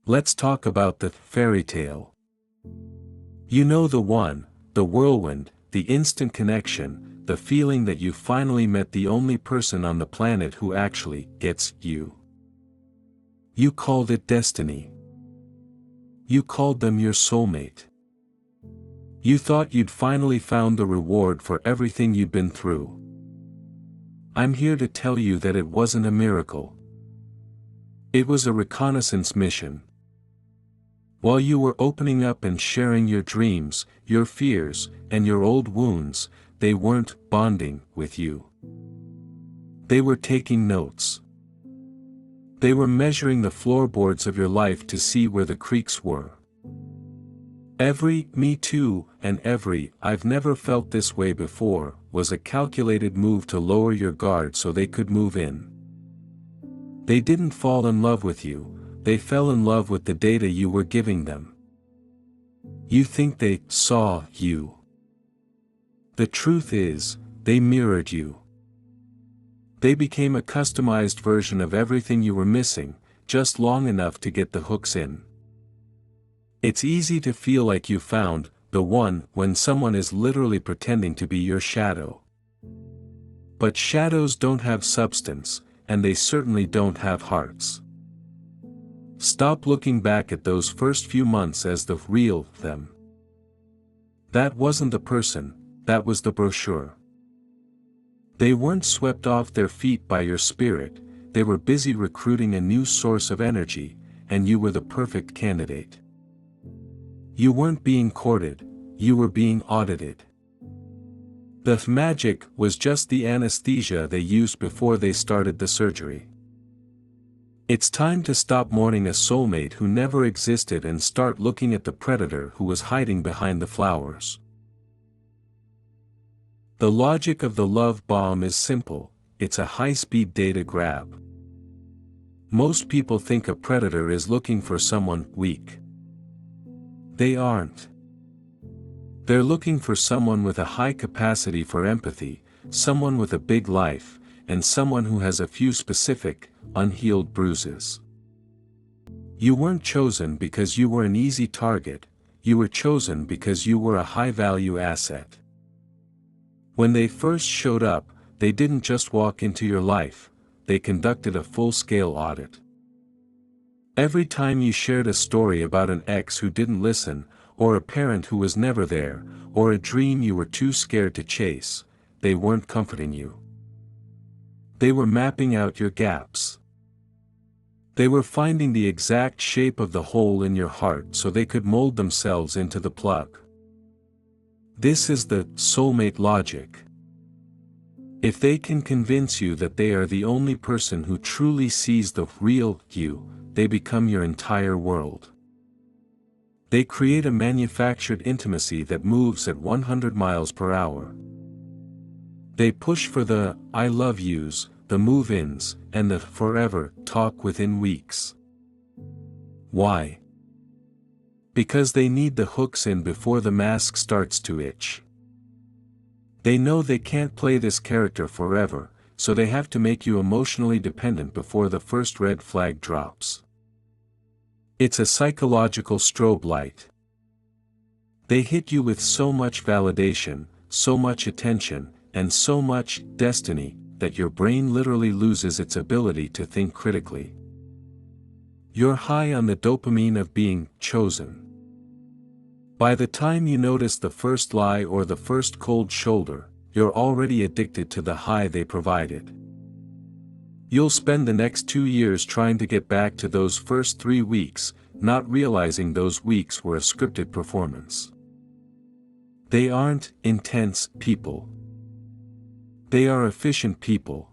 Let's talk about the fairy tale. You know the one, the whirlwind, the instant connection, the feeling that you finally met the only person on the planet who actually gets you. You called it destiny. You called them your soulmate. You thought you'd finally found the reward for everything you'd been through. I'm here to tell you that it wasn't a miracle. It was a reconnaissance mission. While you were opening up and sharing your dreams, your fears, and your old wounds, they weren't bonding with you. They were taking notes. They were measuring the floorboards of your life to see where the creaks were. Every "me too" and every "I've never felt this way before" was a calculated move to lower your guard so they could move in. They didn't fall in love with you, they fell in love with the data you were giving them. You think they saw you. The truth is, they mirrored you. They became a customized version of everything you were missing, just long enough to get the hooks in. It's easy to feel like you found the one when someone is literally pretending to be your shadow. But shadows don't have substance, and they certainly don't have hearts. Stop looking back at those first few months as the real them. That wasn't the person, that was the brochure. They weren't swept off their feet by your spirit, they were busy recruiting a new source of energy, and you were the perfect candidate. You weren't being courted, you were being audited. The magic was just the anesthesia they used before they started the surgery. It's time to stop mourning a soulmate who never existed and start looking at the predator who was hiding behind the flowers. The logic of the love bomb is simple, it's a high-speed data grab. Most people think a predator is looking for someone weak. They aren't. They're looking for someone with a high capacity for empathy, someone with a big life, and someone who has a few specific, unhealed bruises. You weren't chosen because you were an easy target, you were chosen because you were a high-value asset. When they first showed up, they didn't just walk into your life, they conducted a full-scale audit. Every time you shared a story about an ex who didn't listen, or a parent who was never there, or a dream you were too scared to chase, they weren't comforting you. They were mapping out your gaps. They were finding the exact shape of the hole in your heart so they could mold themselves into the plug. This is the soulmate logic. If they can convince you that they are the only person who truly sees the real you, they become your entire world. They create a manufactured intimacy that moves at 100 miles per hour. They push for the "I love yous," the move-ins, and the "forever" talk within weeks. Why? Because they need the hooks in before the mask starts to itch. They know they can't play this character forever, so they have to make you emotionally dependent before the first red flag drops. It's a psychological strobe light. They hit you with so much validation, so much attention, and so much destiny, that your brain literally loses its ability to think critically. You're high on the dopamine of being chosen. By the time you notice the first lie or the first cold shoulder, you're already addicted to the high they provided. You'll spend the next 2 years trying to get back to those first 3 weeks, not realizing those weeks were a scripted performance. They aren't intense people. They are efficient people.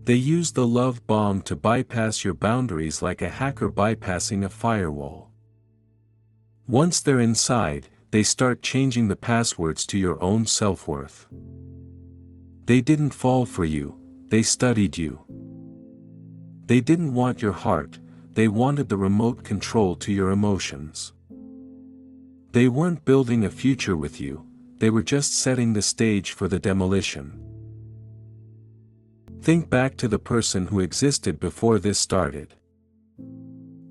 They use the love bomb to bypass your boundaries like a hacker bypassing a firewall. Once they're inside, they start changing the passwords to your own self-worth. They didn't fall for you, they studied you. They didn't want your heart, they wanted the remote control to your emotions. They weren't building a future with you, they were just setting the stage for the demolition. Think back to the person who existed before this started.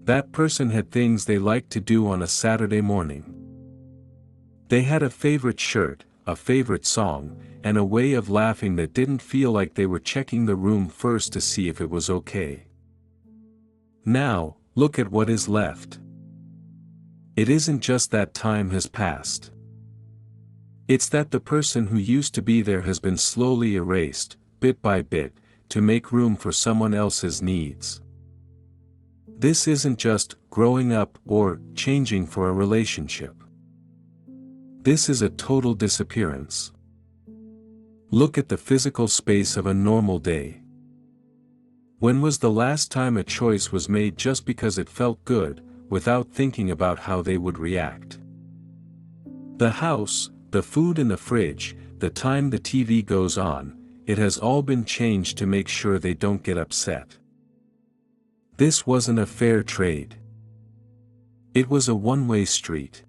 That person had things they liked to do on a Saturday morning. They had a favorite shirt, a favorite song, and a way of laughing that didn't feel like they were checking the room first to see if it was okay. Now, look at what is left. It isn't just that time has passed. It's that the person who used to be there has been slowly erased, bit by bit, to make room for someone else's needs. This isn't just growing up or changing for a relationship. This is a total disappearance. Look at the physical space of a normal day. When was the last time a choice was made just because it felt good, without thinking about how they would react? The house, the food in the fridge, the time the TV goes on, it has all been changed to make sure they don't get upset. This wasn't a fair trade. It was a one-way street.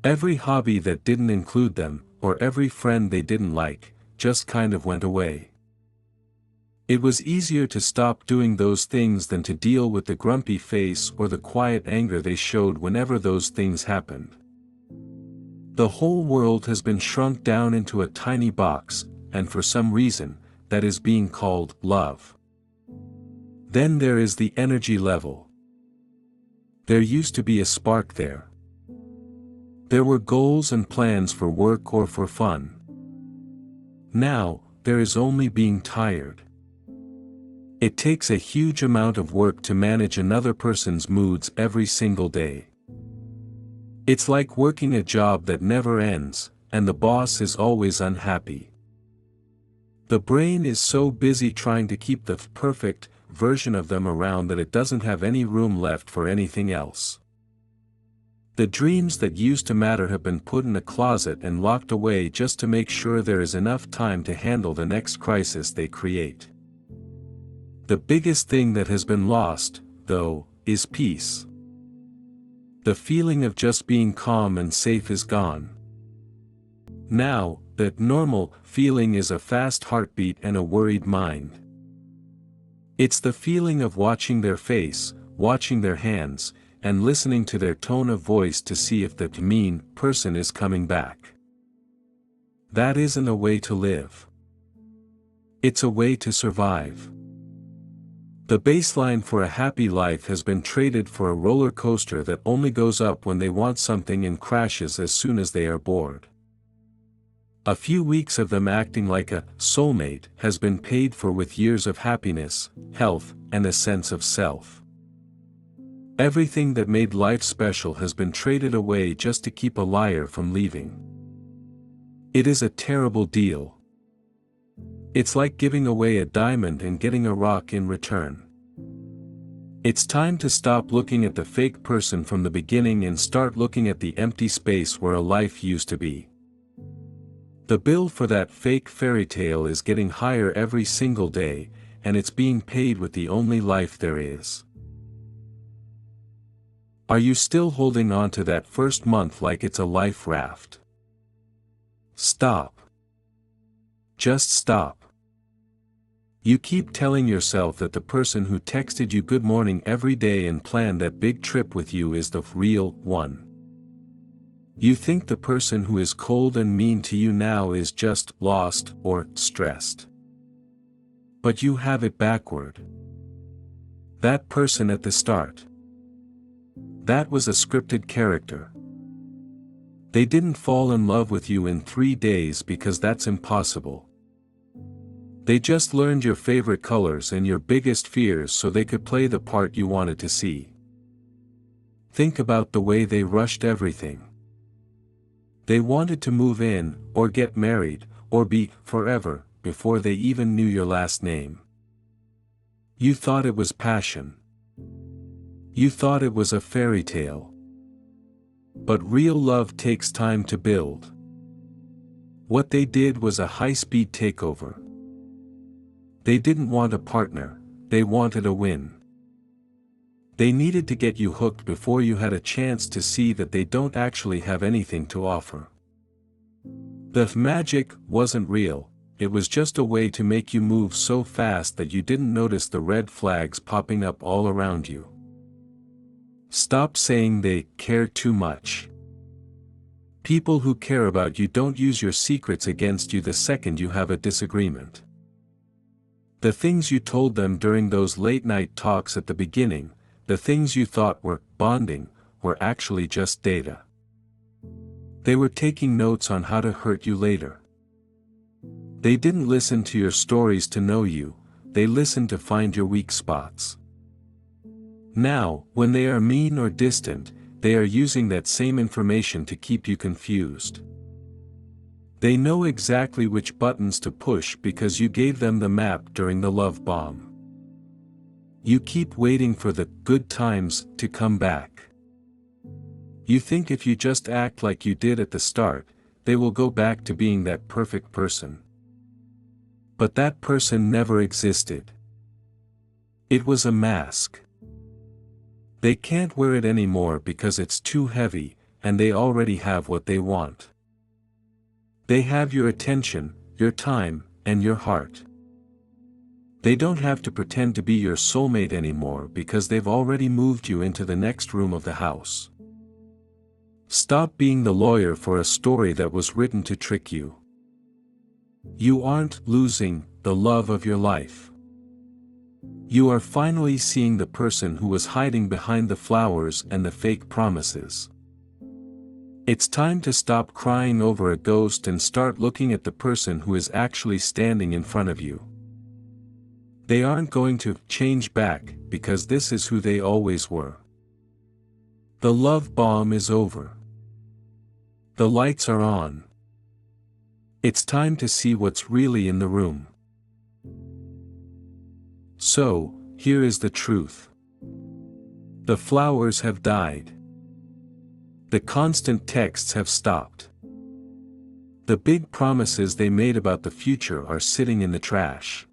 Every hobby that didn't include them, or every friend they didn't like, just kind of went away. It was easier to stop doing those things than to deal with the grumpy face or the quiet anger they showed whenever those things happened. The whole world has been shrunk down into a tiny box, and for some reason, that is being called love. Then there is the energy level. There used to be a spark there. There were goals and plans for work or for fun. Now, there is only being tired. It takes a huge amount of work to manage another person's moods every single day. It's like working a job that never ends, and the boss is always unhappy. The brain is so busy trying to keep the perfect version of them around that it doesn't have any room left for anything else. The dreams that used to matter have been put in a closet and locked away just to make sure there is enough time to handle the next crisis they create. The biggest thing that has been lost, though, is peace. The feeling of just being calm and safe is gone. Now, that normal feeling is a fast heartbeat and a worried mind. It's the feeling of watching their face, watching their hands, and listening to their tone of voice to see if the mean person is coming back. That isn't a way to live. It's a way to survive. The baseline for a happy life has been traded for a roller coaster that only goes up when they want something and crashes as soon as they are bored. A few weeks of them acting like a soulmate has been paid for with years of happiness, health, and a sense of self. Everything that made life special has been traded away just to keep a liar from leaving. It is a terrible deal. It's like giving away a diamond and getting a rock in return. It's time to stop looking at the fake person from the beginning and start looking at the empty space where a life used to be. The bill for that fake fairy tale is getting higher every single day, and it's being paid with the only life there is. Are you still holding on to that first month like it's a life raft? Stop. Just stop. You keep telling yourself that the person who texted you good morning every day and planned that big trip with you is the real one. You think the person who is cold and mean to you now is just lost or stressed. But you have it backward. That person at the start. That was a scripted character. They didn't fall in love with you in 3 days because that's impossible. They just learned your favorite colors and your biggest fears so they could play the part you wanted to see. Think about the way they rushed everything. They wanted to move in, or get married, or be forever, before they even knew your last name. You thought it was passion. You thought it was a fairy tale. But real love takes time to build. What they did was a high-speed takeover. They didn't want a partner, they wanted a win. They needed to get you hooked before you had a chance to see that they don't actually have anything to offer. The magic wasn't real, it was just a way to make you move so fast that you didn't notice the red flags popping up all around you. Stop saying they care too much. People who care about you don't use your secrets against you the second you have a disagreement. The things you told them during those late-night talks at the beginning, the things you thought were bonding, were actually just data. They were taking notes on how to hurt you later. They didn't listen to your stories to know you, they listened to find your weak spots. Now, when they are mean or distant, they are using that same information to keep you confused. They know exactly which buttons to push because you gave them the map during the love bomb. You keep waiting for the good times to come back. You think if you just act like you did at the start, they will go back to being that perfect person. But that person never existed. It was a mask. They can't wear it anymore because it's too heavy, and they already have what they want. They have your attention, your time, and your heart. They don't have to pretend to be your soulmate anymore because they've already moved you into the next room of the house. Stop being the lawyer for a story that was written to trick you. You aren't losing the love of your life. You are finally seeing the person who was hiding behind the flowers and the fake promises. It's time to stop crying over a ghost and start looking at the person who is actually standing in front of you. They aren't going to change back because this is who they always were. The love bomb is over. The lights are on. It's time to see what's really in the room. So, here is the truth. The flowers have died. The constant texts have stopped. The big promises they made about the future are sitting in the trash.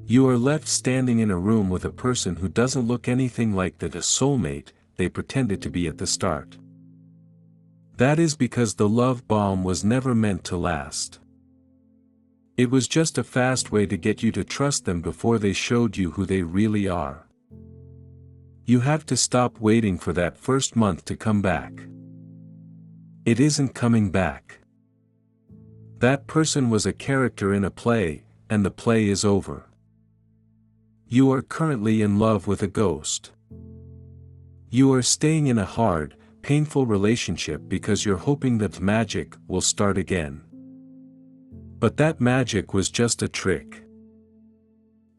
You are left standing in a room with a person who doesn't look anything like the soulmate they pretended to be at the start. That is because the love bomb was never meant to last. It was just a fast way to get you to trust them before they showed you who they really are. You have to stop waiting for that first month to come back. It isn't coming back. That person was a character in a play, and the play is over. You are currently in love with a ghost. You are staying in a hard, painful relationship because you're hoping that magic will start again. But that magic was just a trick.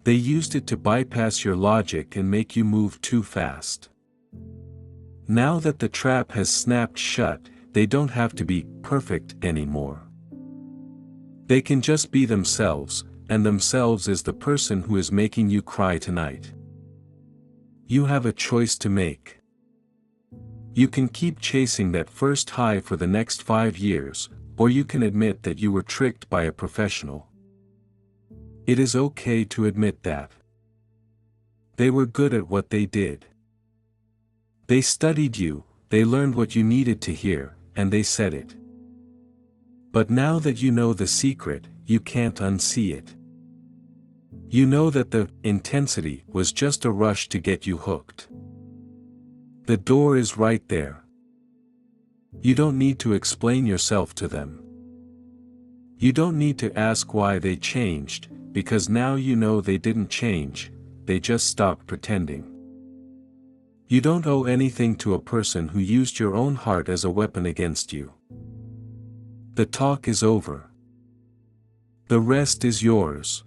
They used it to bypass your logic and make you move too fast. Now that the trap has snapped shut, they don't have to be perfect anymore. They can just be themselves, and themselves is the person who is making you cry tonight. You have a choice to make. You can keep chasing that first high for the next 5 years, or you can admit that you were tricked by a professional. It is okay to admit that. They were good at what they did. They studied you, they learned what you needed to hear, and they said it. But now that you know the secret, you can't unsee it. You know that the intensity was just a rush to get you hooked. The door is right there. You don't need to explain yourself to them. You don't need to ask why they changed, because now you know they didn't change, they just stopped pretending. You don't owe anything to a person who used your own heart as a weapon against you. The talk is over. The rest is yours.